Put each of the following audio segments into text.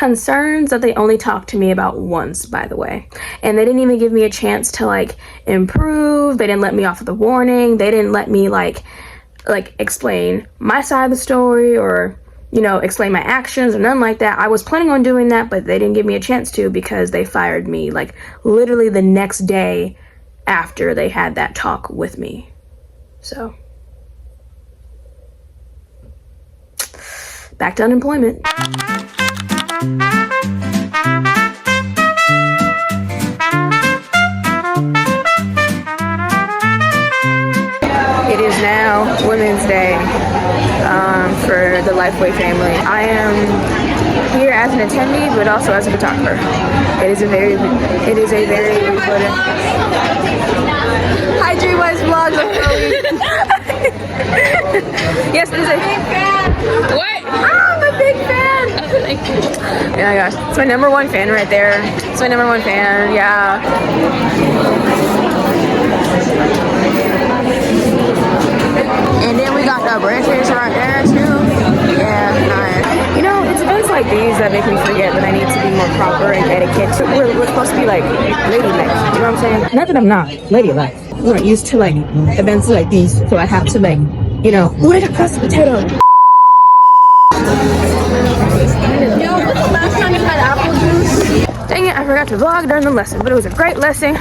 Concerns that they only talked to me about once, by the way. And they didn't even give me a chance to like improve. They didn't let me off with a warning. They didn't let me like explain my side of the story or, you know, explain my actions or nothing like that. I was planning on doing that, but they didn't give me a chance to because they fired me like literally the next day after they had that talk with me. So back to unemployment. It is now Women's Day for the Lifeway family. I am here as an attendee, but also as a photographer. It is a very important. Hi, Dreamwise Vlogs. Yes, it is a big fan. What? I'm a big fan. Oh, thank you. Oh my gosh, it's my #1 fan right there. It's my #1 fan. Yeah. And then we got the bridges right there too. Yeah, nice. You know, it's events like these that make me forget that I need to be more proper and etiquette. So we're supposed to be like ladylike, you know what I'm saying? Not that I'm not ladylike. We're not used to like events like these, so I have to like, you know, ooh, I got crusty potato. Yo, when's the last time you had apple juice? Dang it, I forgot to vlog during the lesson, but it was a great lesson.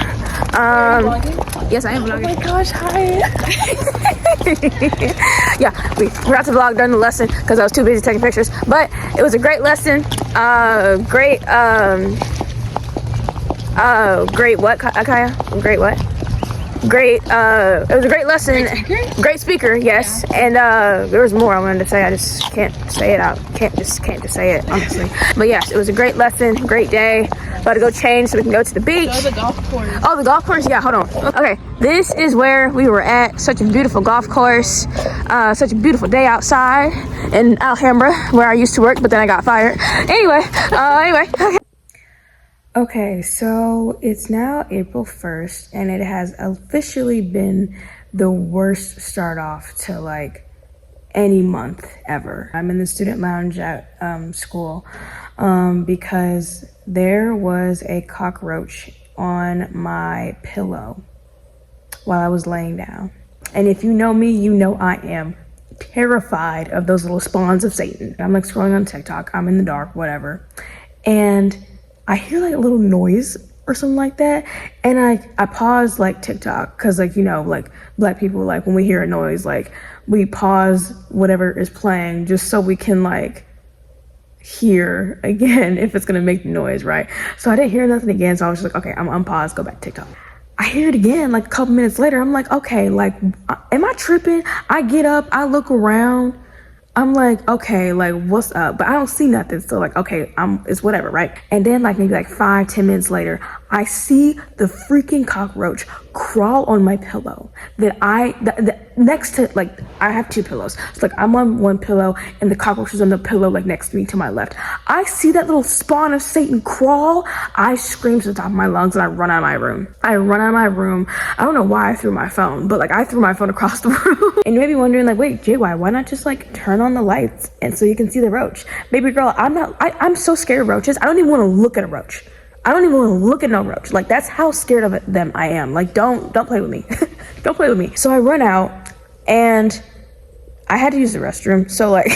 Yes, I am vlogging. Oh my gosh, hi. Yeah, we forgot to vlog during the lesson because I was too busy taking pictures. But it was a great lesson. Great what, Akaya? Great what? Great, it was a great lesson. Great speaker, yes. Yeah. And there was more I wanted to say. I just can't say it out. Can't just say it, honestly. But yes, it was a great lesson, great day. About to go change so we can go to the beach. Go to the golf course. Oh, the golf course? Yeah, hold on. Okay, this is where we were at. Such a beautiful golf course. Such a beautiful day outside in Alhambra, where I used to work, but then I got fired. Anyway, okay. Okay, so it's now April 1st, and it has officially been the worst start off to like any month ever. I'm in the student lounge at school because there was a cockroach on my pillow while I was laying down. And if you know me, you know I am terrified of those little spawns of Satan. I'm like scrolling on TikTok, I'm in the dark, whatever. And I hear like a little noise or something like that. And I pause like TikTok because like, you know, like black people, like when we hear a noise, like we pause whatever is playing just so we can like hear again if it's gonna make the noise, right? So I didn't hear nothing again. So I was just like, okay, I'm unpause, go back to TikTok. I hear it again like a couple minutes later. I'm like, okay, like, am I tripping? I get up, I look around. I'm like, okay, like what's up? But I don't see nothing. So like, okay, it's whatever, right? And then like maybe like 5-10 minutes later, I see the freaking cockroach crawl on my pillow that next to, like, I have 2 pillows. So like I'm on one pillow and the cockroach is on the pillow like next to me to my left. I see that little spawn of Satan crawl. I scream to the top of my lungs and I run out of my room. I don't know why I threw my phone, but like I threw my phone across the room. And you may be wondering like, wait, JY, why not just like turn on the lights and so you can see the roach? Baby girl, I'm so scared of roaches. I don't even want to look at a roach. I don't even want to look at no roach. Like that's how scared of them I am. Like don't play with me. Don't play with me. So I run out and I had to use the restroom. So like I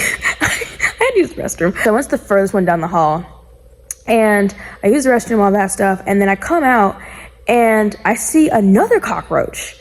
had to use the restroom. So I went to the furthest one down the hall and I used the restroom, all that stuff. And then I come out and I see another cockroach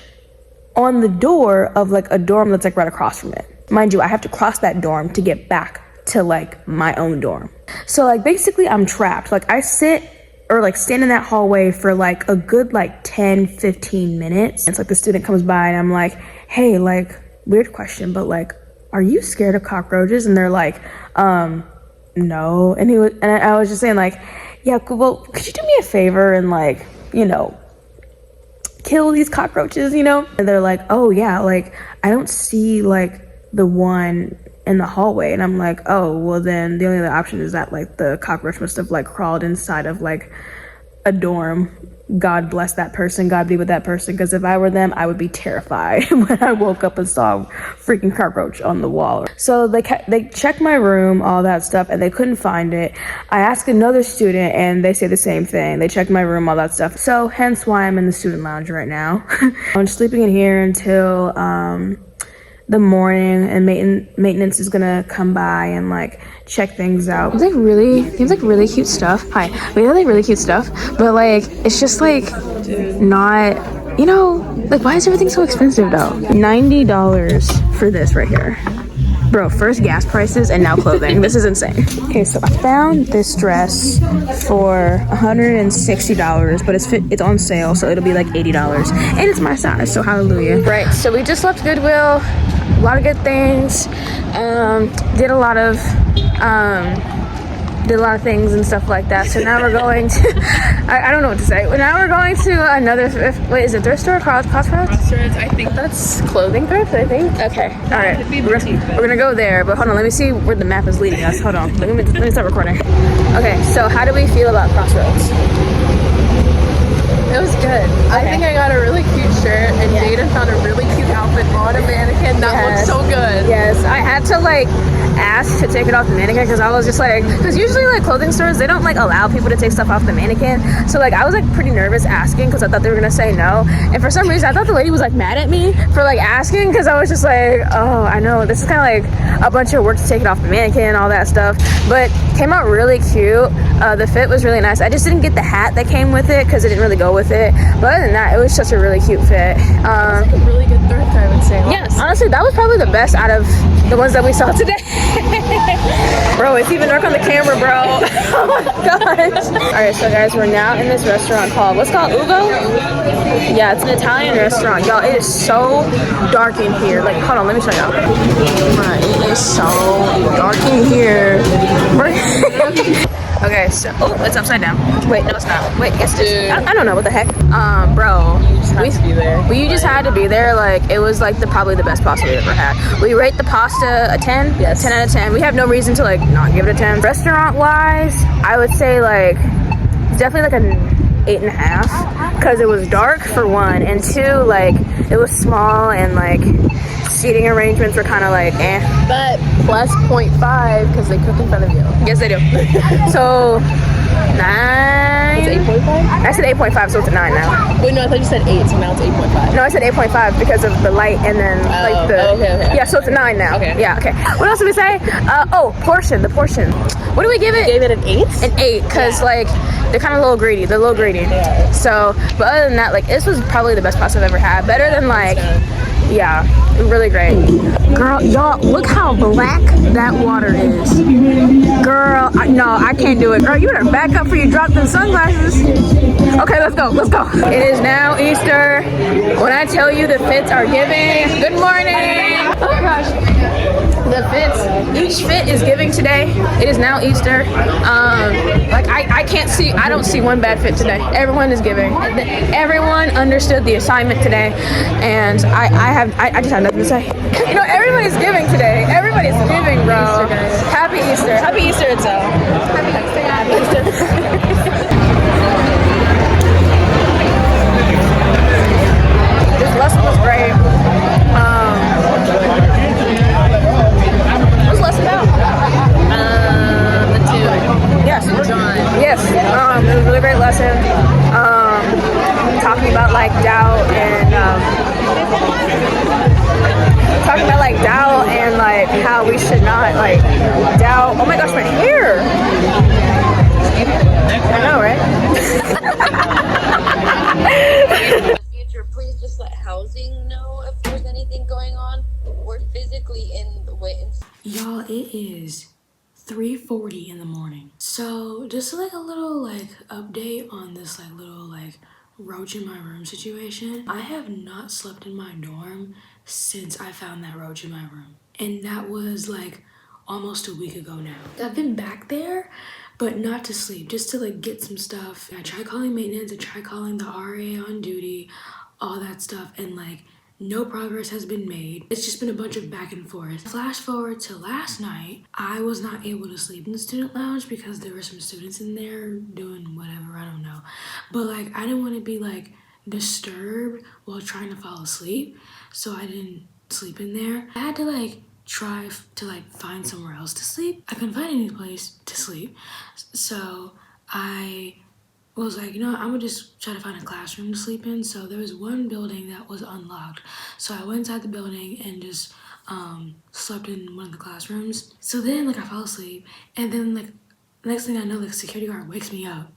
on the door of like a dorm that's like right across from it. Mind you, I have to cross that dorm to get back to like my own dorm. So like basically I'm trapped. Like I sit or like stand in that hallway for like a good like 10-15 minutes. It's like the student comes by and I'm like, hey, like weird question, but like, are you scared of cockroaches? And they're like, no. And I was just saying like, yeah, well, could you do me a favor and like, you know, kill these cockroaches, you know? And they're like, oh yeah, like I don't see like the one in the hallway. And I'm like, oh, well then the only other option is that like the cockroach must have like crawled inside of like a dorm. God bless that person, God be with that person, because if I were them, I would be terrified when I woke up and saw a freaking cockroach on the wall. So they checked my room, all that stuff, and they couldn't find it. I asked another student and they say the same thing. They checked my room, all that stuff. So hence why I'm in the student lounge right now. I'm sleeping in here until the morning, and maintenance is gonna come by and like check things out. It's like really cute stuff. Hi, we have like really cute stuff, but like it's just like not, you know, like why is everything so expensive though? $90 for this right here. Bro, first gas prices and now clothing. This is insane. Okay, so I found this dress for $160, but it's on sale, so it'll be like $80. And it's my size, so hallelujah. Right, so we just left Goodwill. A lot of good things. Did a lot of things and stuff like that. So now we're going to, I don't know what to say. Now we're going to another, wait, is it thrift store? Crossroads? Crossroads, I think that's clothing thrift, I think. Okay, all right. We're gonna go there, but hold on, let me see where the map is leading us. Hold on, let me start recording. Okay, so how do we feel about Crossroads? It was good. Okay. I think I got a really cute shirt, and Jada found a really cute outfit on a mannequin that looked so good. Yes, I had to like ask to take it off the mannequin because I was just like, because usually like clothing stores, they don't like allow people to take stuff off the mannequin. So like I was like pretty nervous asking because I thought they were gonna say no. And for some reason, I thought the lady was like mad at me for like asking, because I was just like, oh, I know this is kind of like a bunch of work to take it off the mannequin and all that stuff. But came out really cute. The fit was really nice. I just didn't get the hat that came with it because it didn't really go with it. But other than that, it was such a really cute fit. It's like a really good thrift, I would say. Yes, honestly, that was probably the best out of the ones that we saw today. Bro, it's even dark on the camera, bro. Oh my gosh. Alright, so guys, we're now in this restaurant called, what's it called? Ugo? Yeah, it's an Italian restaurant. Y'all, it is so dark in here. Like, hold on, let me show y'all. It is so dark in here. Okay, so, oh, it's upside down. Wait, no, it's not. Wait, yes, it is. I don't know what the heck. Bro, you just had to be there. We just had to be there. Like, it was like probably the best pasta we ever had. We rate the pasta a 10. Yes. 10 out of 10. We have no reason to like not give it a 10. Restaurant wise, I would say like it's definitely like an 8.5, because it was dark for one, and two, like it was small and like seating arrangements were kind of like But plus 0.5 because they cook in front of you. Yes, they do. So 9. It's 8.5? I said 8.5, so it's a 9 now. Wait, no, I thought you said 8, so now it's 8.5. No, I said 8.5 because of the light and then like the. Okay. Yeah, so it's a 9 now. Okay. Yeah, okay. What else did we say? The portion. What do we give it? Gave it an 8? An 8, because like they're kind of a little greedy. They're a little greedy. Yeah. So, but other than that, like this was probably the best pasta I've ever had. Better than like, yeah, really great. Girl, y'all, look how black that water is. Girl, no, I can't do it. Girl, you better back up before you drop them sunglasses. Okay, let's go. It is now Easter. When I tell you the fits are giving, good morning. Oh my gosh. The fits, each fit is giving today. It is now Easter. Like I can't see, I don't see one bad fit today. Everyone is giving. Everyone understood the assignment today, and I just have nothing to say. You know, everybody's giving today. Everybody's giving, bro. Happy Easter. Happy Easter itself. Happy Easter. This lesson was great. What's the lesson about? The two. Yes. John. Yes. It was a really great lesson. Talking about like doubt and like how we should not like doubt. Oh my gosh, my hair. I know, right? Future, please just let housing know if there's anything going on. We're physically in the way. Y'all, it is 3:40 in the morning. So just like a little like update on this like little like roach in my room situation. I have not slept in my dorm since I found that roach in my room. And that was like almost a week ago now. I've been back there, but not to sleep, just to like get some stuff. I tried calling maintenance, I tried calling the RA on duty, all that stuff, and like no progress has been made. It's just been a bunch of back and forth. Flash forward to last night, I was not able to sleep in the student lounge because there were some students in there doing whatever, I don't know. But like, I didn't want to be like disturbed while trying to fall asleep, so I didn't sleep in there. I had to like try to like find somewhere else to sleep. I couldn't find any place to sleep, so I was like, you know what, I'm gonna just try to find a classroom to sleep in. So there was one building that was unlocked, so I went inside the building and just slept in one of the classrooms. So then like I fell asleep, and then like next thing I know, like a security guard wakes me up,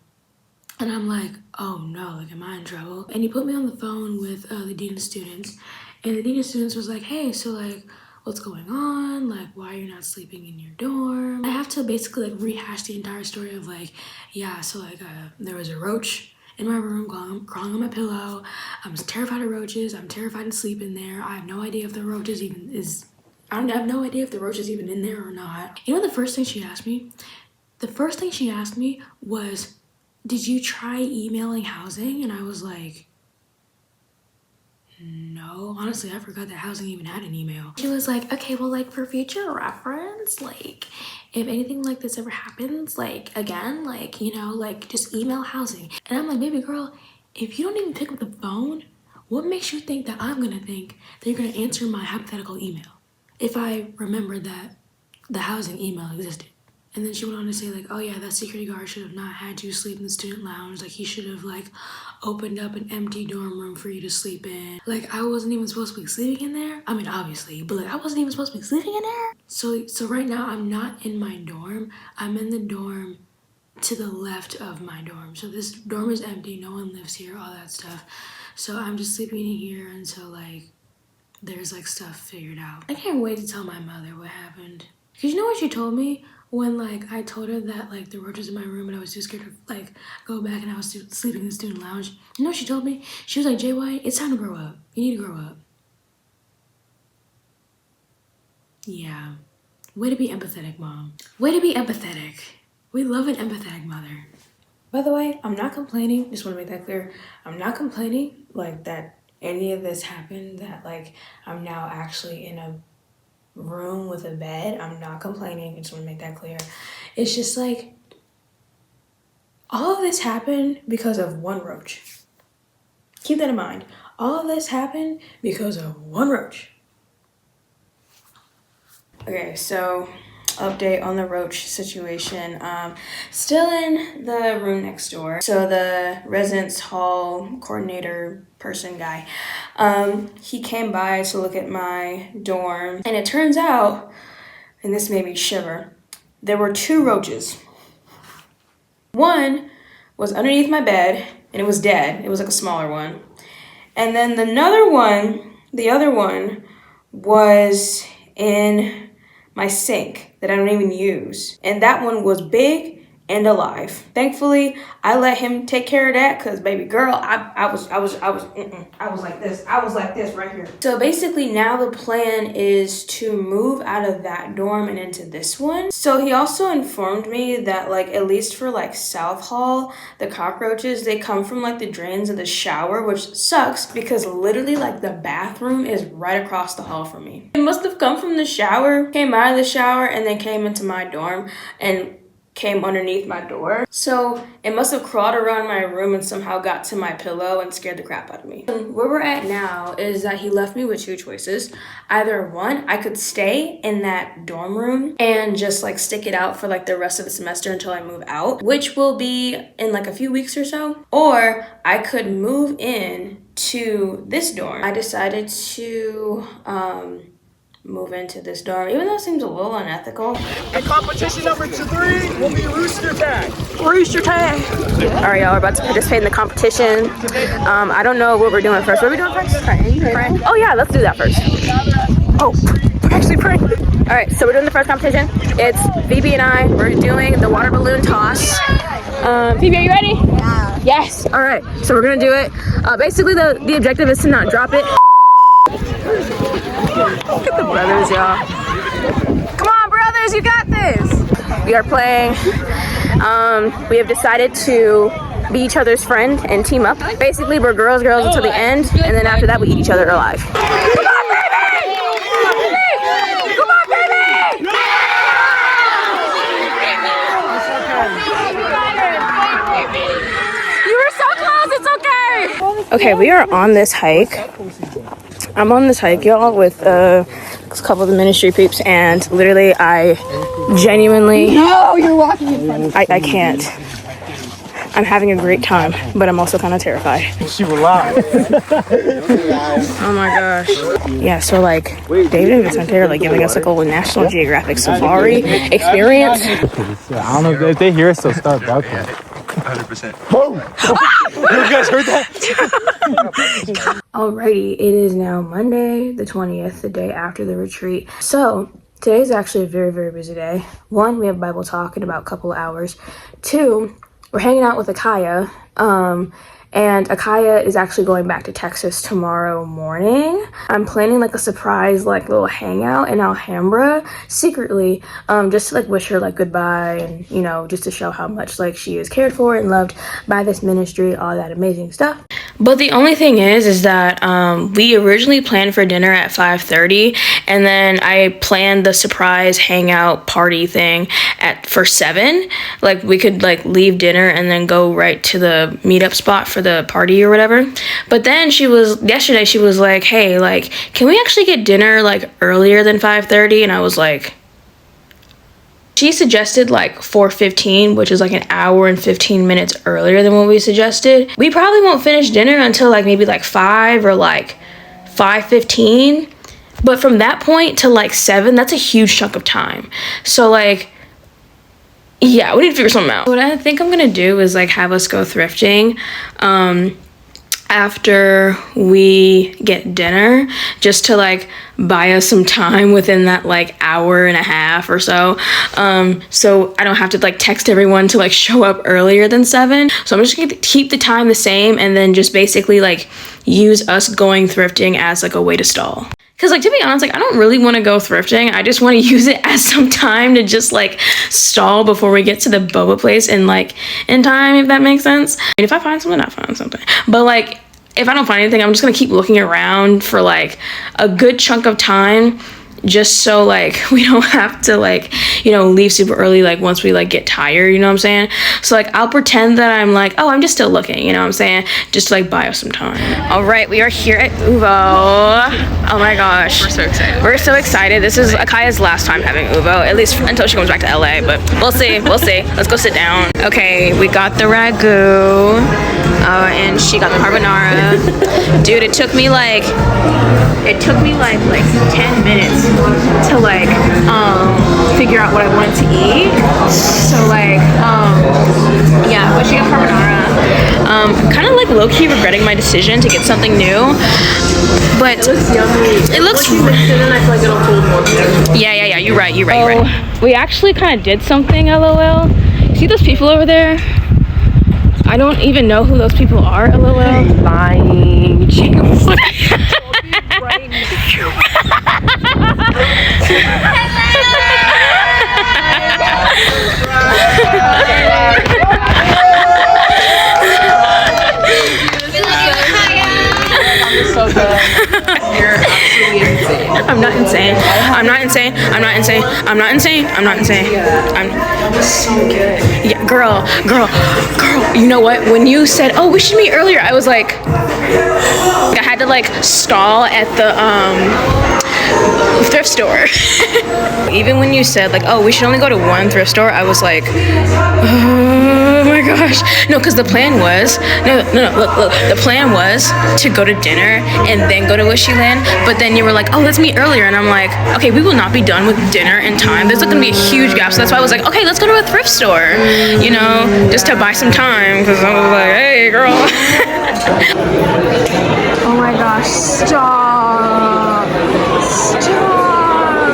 and I'm like, oh no, like am I in trouble? And he put me on the phone with the dean of students, and the dean of students was like, hey, so like what's going on? Like, why are you not sleeping in your dorm? I have to basically like rehash the entire story of like, yeah, so like there was a roach in my room crawling on my pillow. I'm terrified of roaches. I'm terrified to sleep in there. I have no idea if the roach is even I have no idea if the roach is even in there or not. You know the first thing she asked me? The first thing she asked me was, did you try emailing housing? And I was like, no, honestly, I forgot that housing even had an email. She was like, okay, well, like for future reference, like if anything like this ever happens, like again, like, you know, like just email housing. And I'm like, baby girl, if you don't even pick up the phone, what makes you think that I'm gonna think that you're gonna answer my hypothetical email if I remembered that the housing email existed? And then she went on to say like, oh yeah, that security guard should have not had you sleep in the student lounge. Like he should have like opened up an empty dorm room for you to sleep in. Like I wasn't even supposed to be sleeping in there. I mean, obviously, but like I wasn't even supposed to be sleeping in there. So right now I'm not in my dorm. I'm in the dorm to the left of my dorm. So this dorm is empty. No one lives here, all that stuff. So I'm just sleeping in here until like there's like stuff figured out. I can't wait to tell my mother what happened. Cause you know what she told me? When like I told her that like the roaches in my room and I was too scared to like go back and I was sleeping in the student lounge. You know what she told me? She was like, JY, it's time to grow up. You need to grow up. Yeah. Way to be empathetic, Mom. Way to be empathetic. We love an empathetic mother. By the way, I'm not complaining. Just want to make that clear. I'm not complaining like that any of this happened, that like I'm now actually in a room with a bed. I'm not complaining. I just want to make that clear. It's just like all of this happened because of one roach. Keep that in mind. All of this happened because of one roach. Okay, so update on the roach situation. Still in the room next door. So the residence hall coordinator person guy, he came by to look at my dorm, and it turns out, and this made me shiver, there were 2 roaches. One was underneath my bed and it was dead. It was like a smaller one. And then the other one was in my sink that I don't even use. And that one was big and alive. Thankfully, I let him take care of that because baby girl, I was like this. I was like this right here. So basically now the plan is to move out of that dorm and into this one. So he also informed me that like at least for like South Hall, the cockroaches, they come from like the drains of the shower, which sucks because literally like the bathroom is right across the hall from me. It must have come from the shower, came out of the shower, and then came into my dorm and came underneath my door. So it must have crawled around my room and somehow got to my pillow and scared the crap out of me. And where we're at now is that he left me with 2 choices. Either one, I could stay in that dorm room and just like stick it out for like the rest of the semester until I move out, which will be in like a few weeks or so. Or I could move in to this dorm. I decided to move into this dorm, even though it seems a little unethical. And competition number 3 will be Rooster Tag. Rooster tag. All right, y'all, we're about to participate in the competition. I don't know what we're doing first. What are we doing first? Praying. Oh yeah, let's do that first. Oh, we're actually praying. All right, so we're doing the first competition. It's Phoebe and I. We're doing the water balloon toss. Phoebe, are you ready? Yeah. Yes. All right, so we're gonna do it. Basically, the objective is to not drop it. Look at the brothers, y'all. Come on, brothers, you got this. We are playing. We have decided to be each other's friend and team up. Basically, we're girls until the end, and then after that, we eat each other alive. Come on, baby! Come on, baby! You were so close, it's okay! Okay, we are on this hike. I'm on this hike, y'all, with a couple of the ministry peeps, and literally, I genuinely... No, you're walking in front of me. I can't. I'm having a great time, but I'm also kind of terrified. She will lie. Oh my gosh. Yeah, so like, David and Vicente are like giving us like a little National Geographic safari experience. I don't know if they hear us, they'll start barking. 100%. Oh! You guys heard that? Alrighty, it is now Monday the 20th, the day after the retreat. So today is actually a very, very busy day. 1, we have Bible talk in about a couple of hours. 2, we're hanging out with Akaya. And Akaya is actually going back to Texas tomorrow morning. I'm planning like a surprise like little hangout in Alhambra secretly, just to like wish her like goodbye and, you know, just to show how much like she is cared for and loved by this ministry, all that amazing stuff. But the only thing is that we originally planned for dinner at 5:30, and then I planned the surprise hangout party thing for 7. Like we could like leave dinner and then go right to the meetup spot for the party or whatever. But then yesterday she was like, hey, like, can we actually get dinner like earlier than 5:30? And I was like, she suggested like 4:15, which is like an hour and 15 minutes earlier than what we suggested. We probably won't finish dinner until like maybe like 5 or like 5:15. But from that point to like 7, that's a huge chunk of time. So like, yeah, we need to figure something out. What I think I'm gonna do is like have us go thrifting after we get dinner, just to like buy us some time within that like hour and a half or so, so I don't have to like text everyone to like show up earlier than 7. So I'm just gonna keep the time the same and then just basically like use us going thrifting as like a way to stall. Because, like, to be honest, like, I don't really want to go thrifting. I just want to use it as some time to just, like, stall before we get to the boba place in time, if that makes sense. And if I find something, I find something. But, like, if I don't find anything, I'm just going to keep looking around for, like, a good chunk of time, just so, like, we don't have to, like, you know, leave super early, like, once we, like, get tired, you know what I'm saying? So, like, I'll pretend that I'm, like, oh, I'm just still looking, you know what I'm saying? Just to, like, buy us some time. All right, we are here at Uvo. Oh, my gosh. We're so excited. We're so excited. This is Akaya's last time having Uvo, at least until she comes back to LA, but we'll see. We'll see. Let's go sit down. Okay, we got the ragu, and she got the carbonara. Dude, it took me, like 10 minutes to like figure out what I wanted to eat. So like yeah, but she got carbonara. Kind of like low-key regretting my decision to get something new, but it looks yummy. It looks. Once you mix it in, I feel like it'll hold more flavor. Yeah. You're right. We actually kind of did something. LOL. See those people over there? I don't even know who those people are. LOL. Lying. So good. You're absolutely insane. I'm not insane. I'm so good. Yeah, girl. You know what? When you said, "Oh, we should meet earlier," I was like, I had to like stall at the thrift store. Even when you said like, "Oh, we should only go to one thrift store," I was like, oh my gosh. No, because the plan was look. The plan was to go to dinner and then go to Wishyland. But then you were like, "Oh, let's meet earlier," and I'm like, "Okay, we will not be done with dinner in time. There's like gonna be a huge gap." So that's why I was like, "Okay, let's go to a thrift store," you know, just to buy some time. Because I was like, "Hey, girl." Oh my gosh! Stop!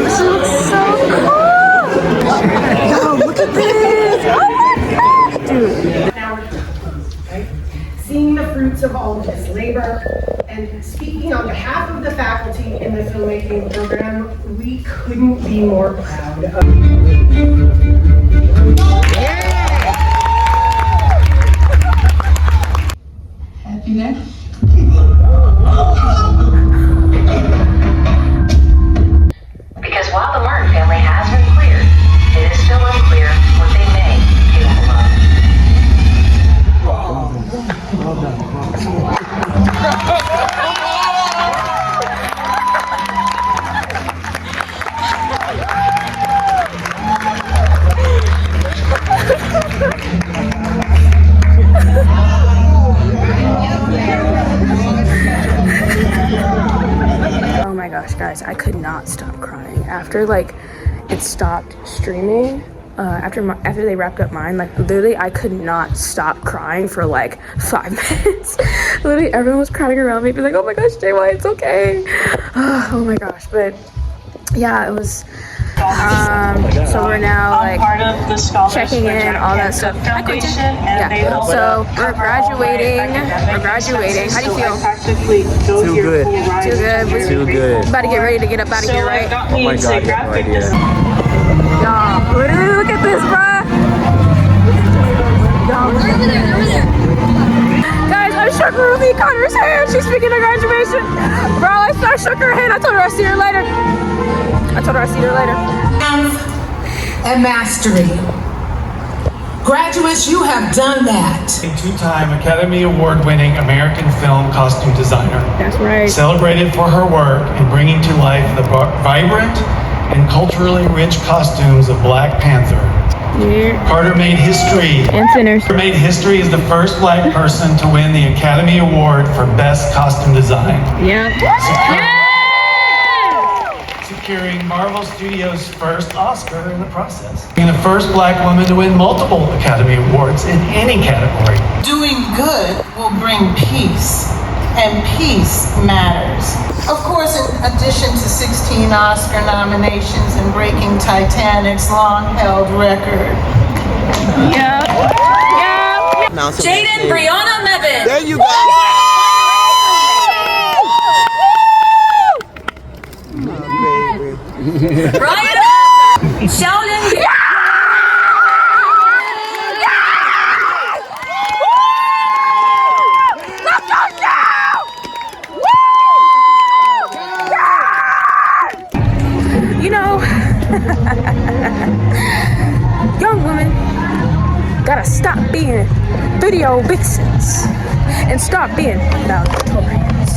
This looks so cool! Yo, look at this! Oh my gosh, dude! Seeing the fruits of all of his labor, and speaking on behalf of the faculty in the filmmaking program, we couldn't be more proud of You there? Because while the Martin family has been cleared, it is still unclear what they may be capable of. Oh my gosh, guys, I could not stop crying after like it stopped streaming. After they wrapped up mine, like literally I could not stop crying for like 5 minutes. Literally everyone was crying around me, be like, oh my gosh, JY, it's okay. Oh my gosh, but yeah, it was so we're now like checking in, all that stuff. Yeah, so we're graduating. How do you feel? Too good. Too good. Too good. About to get ready to get up out of here, right? Oh my god, I have no idea. Y'all, literally look at this, bruh. Guys, I shook Ruby Connor's hand. She's speaking of graduation. Bro, I shook her hand. I told her I'd see her later. And mastery. Graduates, you have done that. A two-time Academy Award-winning American film costume designer. That's right. Celebrated for her work in bringing to life the vibrant and culturally rich costumes of Black Panther. Yeah. Carter made history. And Sinners. Carter made history as the first Black person to win the Academy Award for Best Costume Design. Yeah. Securing Marvel Studios' first Oscar in the process. Being the first Black woman to win multiple Academy Awards in any category. Doing good will bring peace, and peace matters. Of course, in addition to 16 Oscar nominations and breaking Titanic's long-held record. Yeah. Jaden Brianna Mevin. There you go. Brian Sheldon. You know, young women gotta stop being video vixens and start being valedictorians.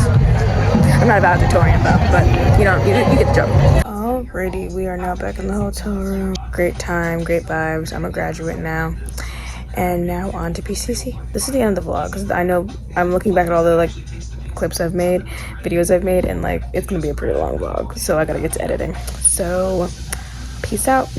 I'm not a valedictorian, but you know, you get the joke. Alrighty, we are now back in the hotel room. Great time, great vibes. I'm a graduate now. And now on to PCC. This is the end of the vlog because I know I'm looking back at all the like clips I've made, videos I've made, and like it's gonna be a pretty long vlog. So I gotta get to editing. So peace out.